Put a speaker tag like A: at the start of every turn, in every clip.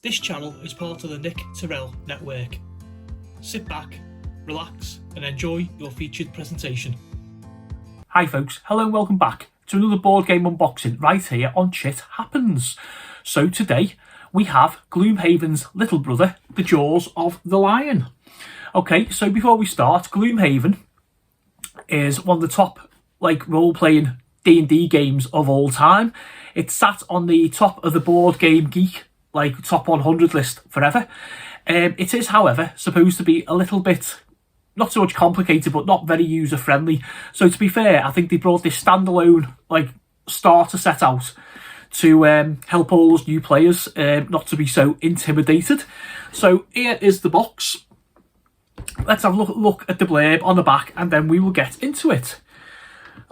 A: This channel is part of the Nick Tyrrell Network. Sit back, relax and enjoy your featured presentation.
B: Hi folks, hello and welcome back to another board game unboxing right here on Chit Happens. So today we have Gloomhaven's little brother, The Jaws of the Lion. Okay, so before we start, Gloomhaven is one of the top role-playing D&D games of all time. It's sat on the top of the Board Game Geek top 100 list forever. It is, however, supposed to be a little bit not so much complicated, but not very user-friendly. So to be fair, I think they brought this standalone starter set out to help all those new players not to be so intimidated. So here is the box. Let's have a look at the blurb on the back and then we will get into it.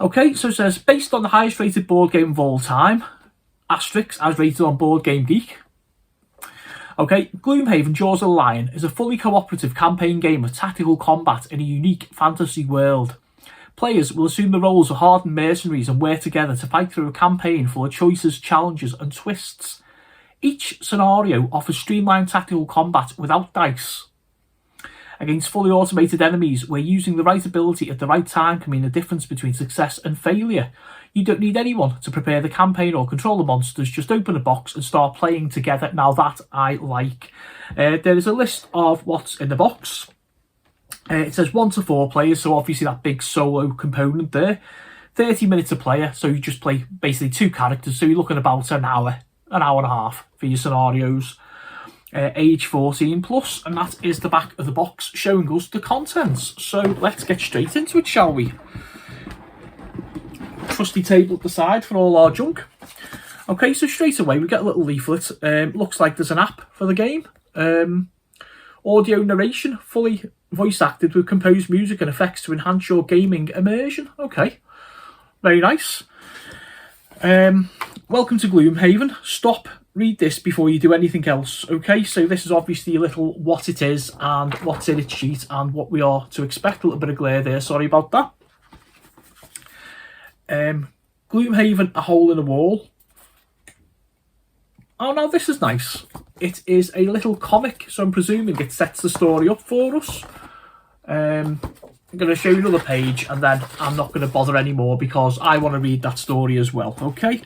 B: Okay, so it says, based on the highest rated board game of all time, asterisk as rated on Board Game Geek. Okay, Gloomhaven Jaws of the Lion is a fully cooperative campaign game of tactical combat in a unique fantasy world. Players will assume the roles of hardened mercenaries and work together to fight through a campaign full of choices, challenges and twists. Each scenario offers streamlined tactical combat without dice. Against fully automated enemies, where using the right ability at the right time can mean the difference between success and failure. You don't need anyone to prepare the campaign or control the monsters, just open a box and start playing together. Now that I like. There is a list of what's in the box. It says 1 to 4 players, so obviously that big solo component there. 30 minutes a player, so you just play basically 2 characters, so you're looking about an hour and a half for your scenarios. Age 14 plus, and that is the back of the box showing us the contents. So let's get straight into it, shall we? Trusty table at the side for all our junk. Okay, so straight away we get a little leaflet. Looks like there's an app for the game. Audio narration, fully voice acted with composed music and effects to enhance your gaming immersion. Okay, very nice. Welcome to Gloomhaven. Stop, read this before you do anything else. Okay, so this is obviously a little what it is and what's in its sheet and what we are to expect. A little bit of glare there, sorry about that. Gloomhaven, a hole in the wall. Oh, now this is nice. It is a little comic, so I'm presuming it sets the story up for us. I'm going to show you another page and then I'm not going to bother anymore because I want to read that story as well, okay?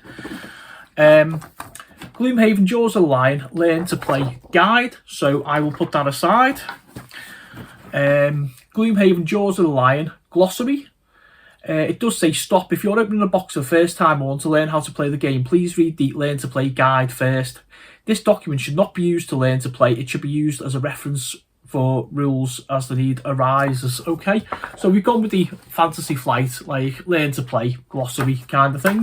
B: Gloomhaven Jaws of the Lion, learn to play guide, so I will put that aside. Gloomhaven Jaws of the Lion, glossary. It does say stop. If you're opening a box for the first time or want to learn how to play the game, please read the learn to play guide first. This document should not be used to learn to play. It should be used as a reference for rules as the need arises. Okay, so we've gone with the Fantasy Flight, learn to play glossary kind of thing.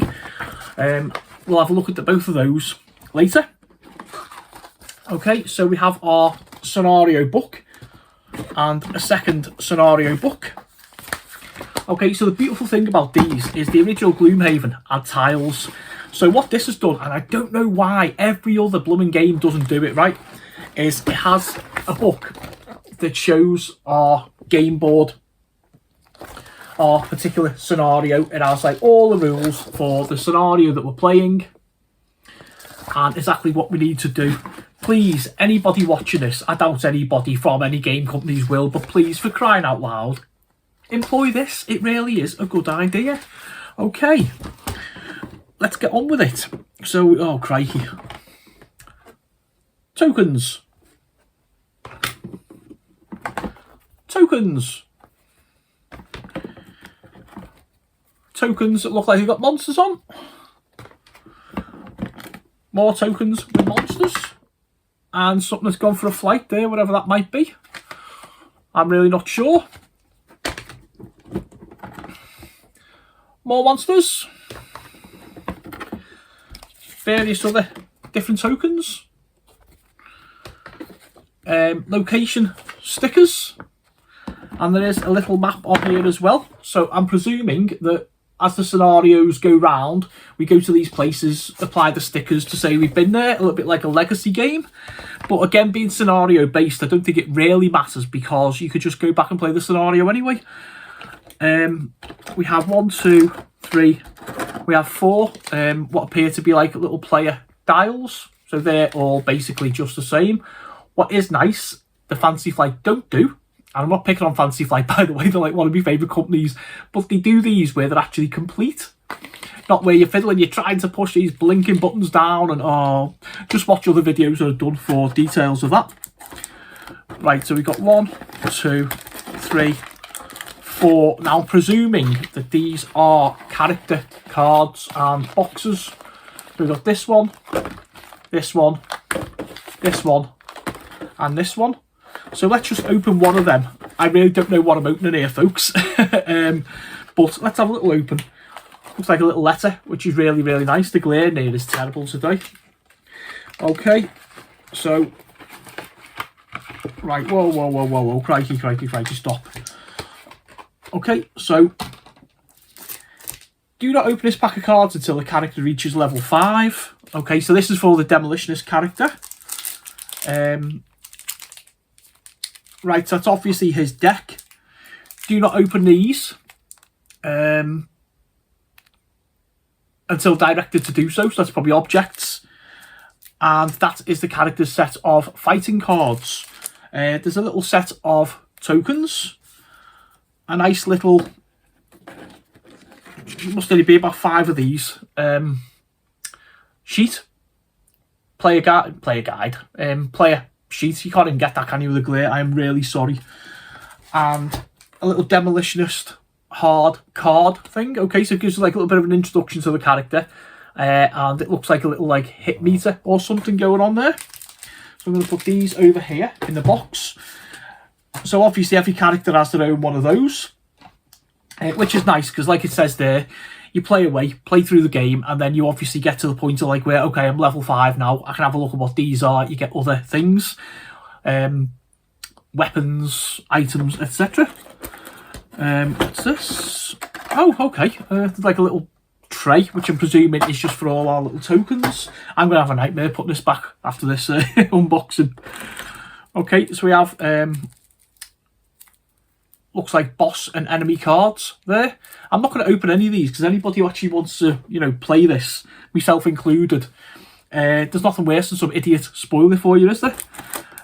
B: We'll have a look at both of those later. Okay, so we have our scenario book and a second scenario book. Okay, so the beautiful thing about these is the original Gloomhaven had tiles. So what this has done, and I don't know why every other blooming game doesn't do it right, is it has a book that shows our game board, our particular scenario. It has all the rules for the scenario that we're playing and exactly what we need to do. Please, anybody watching this, I doubt anybody from any game companies will, but please, for crying out loud, employ this. It really is a good idea. Okay, let's get on with it. So, oh crikey. Tokens. Tokens. Tokens that look like they've got monsters on. More tokens with monsters. And something that's gone for a flight there, whatever that might be. I'm really not sure. More monsters. Various other different tokens. Location stickers. And there is a little map on here as well. So I'm presuming that as the scenarios go round, we go to these places, apply the stickers to say we've been there, a little bit like a legacy game. But again, being scenario based, I don't think it really matters because you could just go back and play the scenario anyway. We have 1, 2, 3, we have 4 what appear to be little player dials. So they're all basically just the same. What is nice, the Fantasy Flight don't do, and I'm not picking on Fantasy Flight, by the way, they're like one of my favourite companies, but they do these where they're actually complete. Not where you're fiddling, you're trying to push these blinking buttons down, and just watch other videos that I've done for details of that. Right, so we've got 1, 2, 3, 4. Now, presuming that these are character cards and boxes, we've got this one, this one, this one, and this one. So let's just open one of them. I really don't know what I'm opening here, folks. But let's have a little open. Looks like a little letter, which is really, really nice. The glare in here is terrible today. Okay, so... Right, whoa. Crikey, stop. Okay, so... Do not open this pack of cards until the character reaches level 5. Okay, so this is for the Demolitionist character. Right, so that's obviously his deck. Do not open these until directed to do so. So that's probably objects. And that is the character's set of fighting cards. There's a little set of tokens. A nice little... Must only be about 5 of these. Sheet. Player sheet. You can't even get that, can you, with the glare? I am really sorry. And a little Demolitionist hard card thing. Okay, so it gives you like a little bit of an introduction to the character. And it looks like a little like hit meter or something going on there. So I'm going to put these over here in the box. So obviously every character has their own one of those. Which is nice because, like it says there, you play away, play through the game, and then you obviously get to the point of like where, okay, I'm level 5 now, I can have a look at what these are. You get other things, weapons, items, etc. What's this? Oh, okay, like a little tray, which I'm presuming is just for all our little tokens. I'm going to have a nightmare putting this back after this unboxing. Okay, so we have... looks like boss and enemy cards there. I'm not going to open any of these because anybody who actually wants to, you know, play this, myself included, there's nothing worse than some idiot spoiling it for you, is there?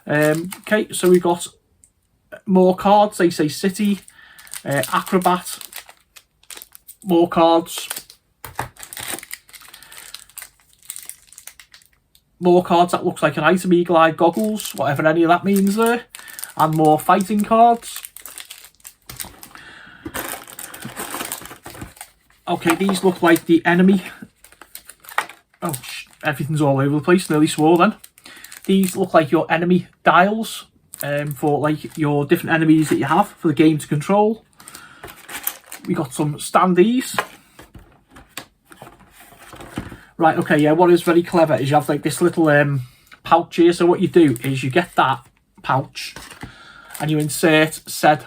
B: Okay, so we've got more cards. They say City, Acrobat, more cards. More cards that looks like an item, eagle-eye goggles, whatever any of that means there. And more fighting cards. Okay, these look like the enemy. Oh, everything's all over the place. Nearly swore then. These look like your enemy dials for like your different enemies that you have for the game to control. We got some standees. Right, okay, yeah, what is very clever is you have like this little pouch here. So what you do is you get that pouch and you insert said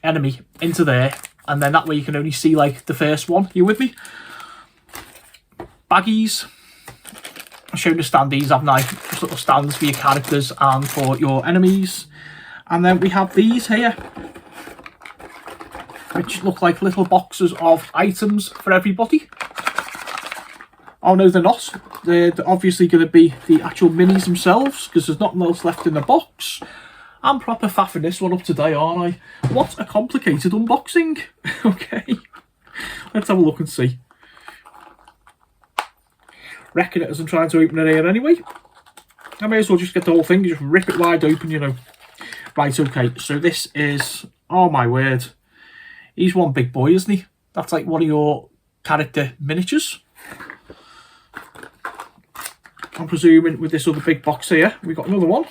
B: enemy into there. And then that way you can only see like the first one. You with me? Baggies. I'm showing the standees, haven't I? Just little stands for your characters and for your enemies. And then we have these here, which look like little boxes of items for everybody. Oh no, they're not. They're obviously going to be the actual minis themselves because there's nothing else left in the box. I'm proper faffing this one up today, aren't I? What a complicated unboxing. Okay, let's have a look and see. Reckon it as I'm trying to open it here anyway. I may as well just get the whole thing, just rip it wide open, you know. Right, okay, so this is, oh my word. He's one big boy, isn't he? That's like one of your character miniatures. I'm presuming with this other big box here, we've got another one.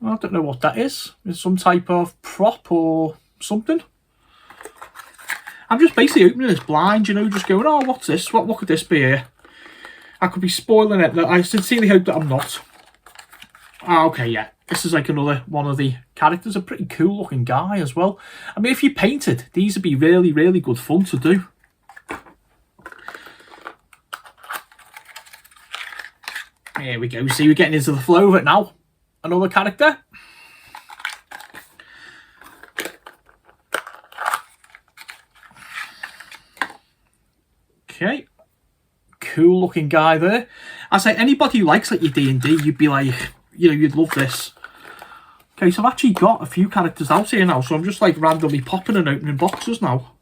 B: I don't know what that is. It's some type of prop or something. I'm just basically opening this blind, you know, just going, oh, what's this? What could this be here? I could be spoiling it. I sincerely hope that I'm not. Ah, okay, yeah. This is like another one of the characters. A pretty cool looking guy as well. I mean, if you painted, these would be really, really good fun to do. Here we go. See, we're getting into the flow of it now. Another character. cool looking guy there. I say anybody who likes like your D&D, you'd be like, you know, you'd love this. Okay, so I've actually got a few characters out here now, so I'm just like randomly popping and opening boxes now.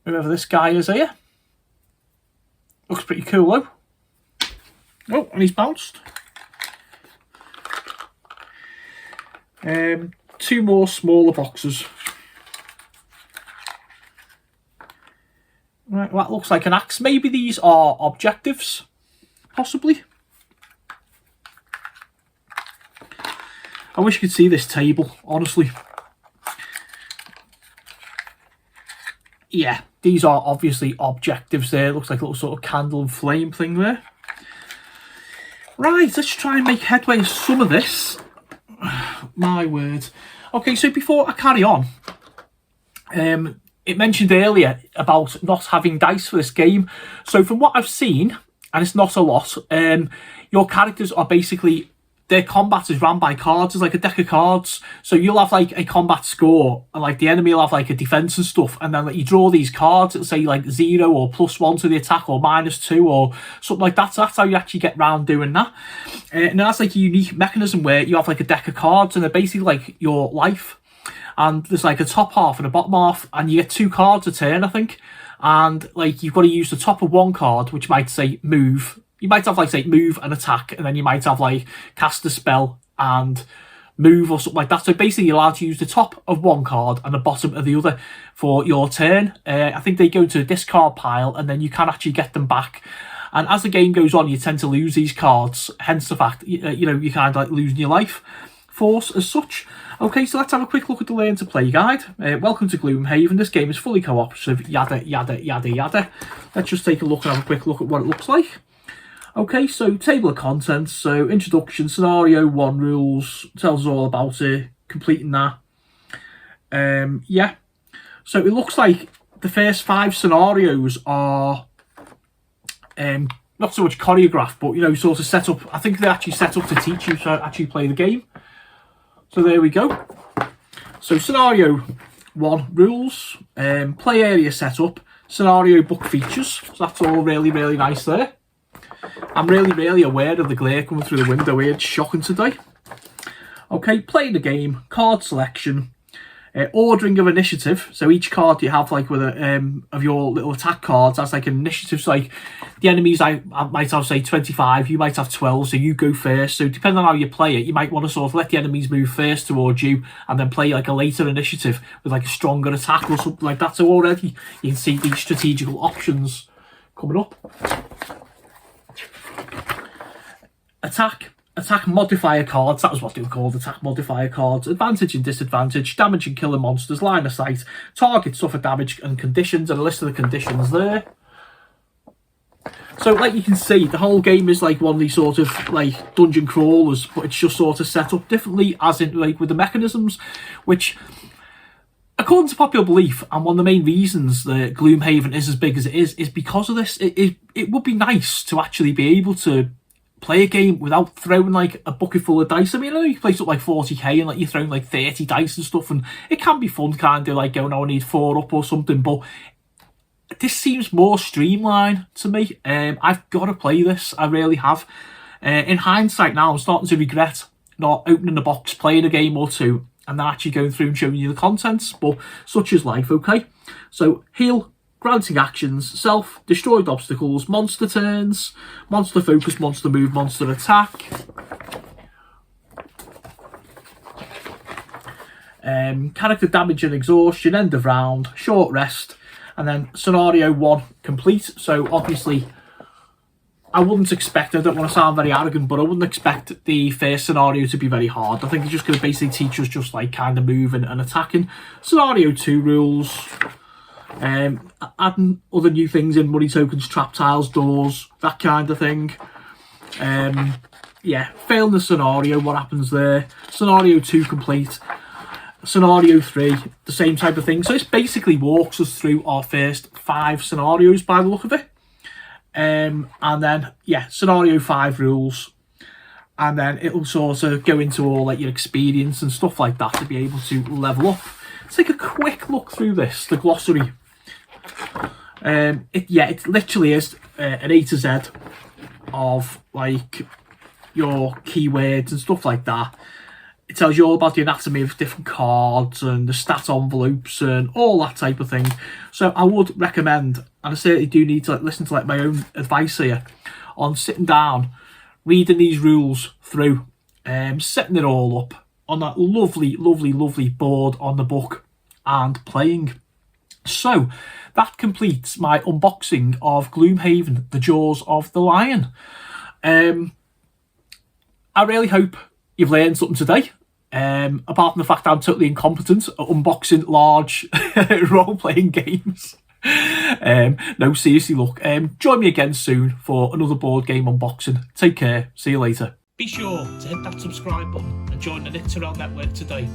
B: Whoever this guy is here. Looks pretty cool though. Oh, and he's bounced. Two more smaller boxes. Right, well, that looks like an axe. Maybe these are objectives, possibly. I wish you could see this table, honestly. Yeah, these are obviously objectives there. Looks like a little sort of candle and flame thing there. Right, let's try and make headway with some of this. My word. Okay, so before I carry on, it mentioned earlier about not having dice for this game. So from what I've seen, and it's not a lot, your characters are basically, their combat is ran by cards. It's like a deck of cards. So you'll have like a combat score, and like the enemy will have like a defense and stuff, and then like you draw these cards. It'll say like 0 or +1 to the attack, or -2 or something like that. So that's how you actually get round doing that. And that's like a unique mechanism where you have like a deck of cards, and they're basically like your life. And there's like a top half and a bottom half, and you get 2 cards a turn, I think. And like you've got to use the top of one card, which might say move. You might have like say move and attack, and then you might have like cast a spell and move or something like that. So basically you're allowed to use the top of one card and the bottom of the other for your turn. I think they go to a discard pile, and then you can actually get them back. And as the game goes on, you tend to lose these cards, hence the fact, you know, you're kind of like losing your life force as such. Okay, so let's have a quick look at the Learn to Play guide. Welcome to Gloomhaven. This game is fully cooperative, yada, yada, yada, yada. Let's just take a look and have a quick look at what it looks like. Okay, so table of contents. So introduction, scenario 1 rules, tells us all about it, completing that. Yeah, so it looks like the first 5 scenarios are not so much choreographed, but, you know, sort of set up. I think they're actually set up to teach you to actually play the game. So there we go. So scenario 1 rules, play area setup, scenario book features. So that's all really, really nice there. I'm really aware of the glare coming through the window here. It's shocking today. Okay, play the game, card selection, ordering of initiative. So each card you have like with a of your little attack cards, that's like an initiative. So like the enemies I might have say 25, you might have 12, so you go first. So depending on how you play it, you might want to sort of let the enemies move first towards you, and then play like a later initiative with like a stronger attack or something like that. So already you can see these strategical options coming up. Attack modifier cards, that was what they were called, attack modifier cards. Advantage and disadvantage, damage and killing monsters, line of sight, target suffer damage and conditions, and a list of the conditions there. So like you can see, the whole game is like one of these sort of like dungeon crawlers, but it's just sort of set up differently, as in like with the mechanisms, which according to popular belief, and one of the main reasons that Gloomhaven is as big as it is because of this. It would be nice to actually be able to play a game without throwing like a bucket full of dice. I mean, I know you play something like 40k and like you're throwing like 30 dice and stuff, and it can be fun, kind of like going, oh, I need 4 up or something, but this seems more streamlined to me. I've got to play this, I really have. In hindsight now, I'm starting to regret not opening the box, playing a game or two, and then actually going through and showing you the contents, but such is life, okay? So, heal, granting actions, self, destroyed obstacles, monster turns, monster focus, monster move, monster attack. Character damage and exhaustion, end of round, short rest, and then scenario 1 complete. So obviously I wouldn't expect, I don't want to sound very arrogant, but I wouldn't expect the first scenario to be very hard. I think they're just going to basically teach us just like kind of moving and attacking. Scenario 2 rules, adding other new things in, money tokens, trap tiles, doors, that kind of thing. Yeah, failing the scenario, what happens there? Scenario 2 complete. Scenario 3, the same type of thing. So this basically walks us through our first 5 scenarios by the look of it. And then, yeah, scenario 5 rules. And then it'll sort of go into all like your experience and stuff like that to be able to level up. Let's take a quick look through this, the glossary. It literally is an A to Z of like your keywords and stuff like that. It tells you all about the anatomy of different cards and the stat envelopes and all that type of thing. So I would recommend, and I certainly do need to listen to my own advice here on sitting down, reading these rules through, setting it all up on that lovely board on the book and playing. So that completes my unboxing of Gloomhaven, The Jaws of the Lion. I really hope you've learned something today. Apart from the fact I'm totally incompetent at unboxing large role-playing games. No, seriously, look, join me again soon for another board game unboxing. Take care, see you later.
A: Be sure to hit that subscribe button and join the Nick Terrell network today.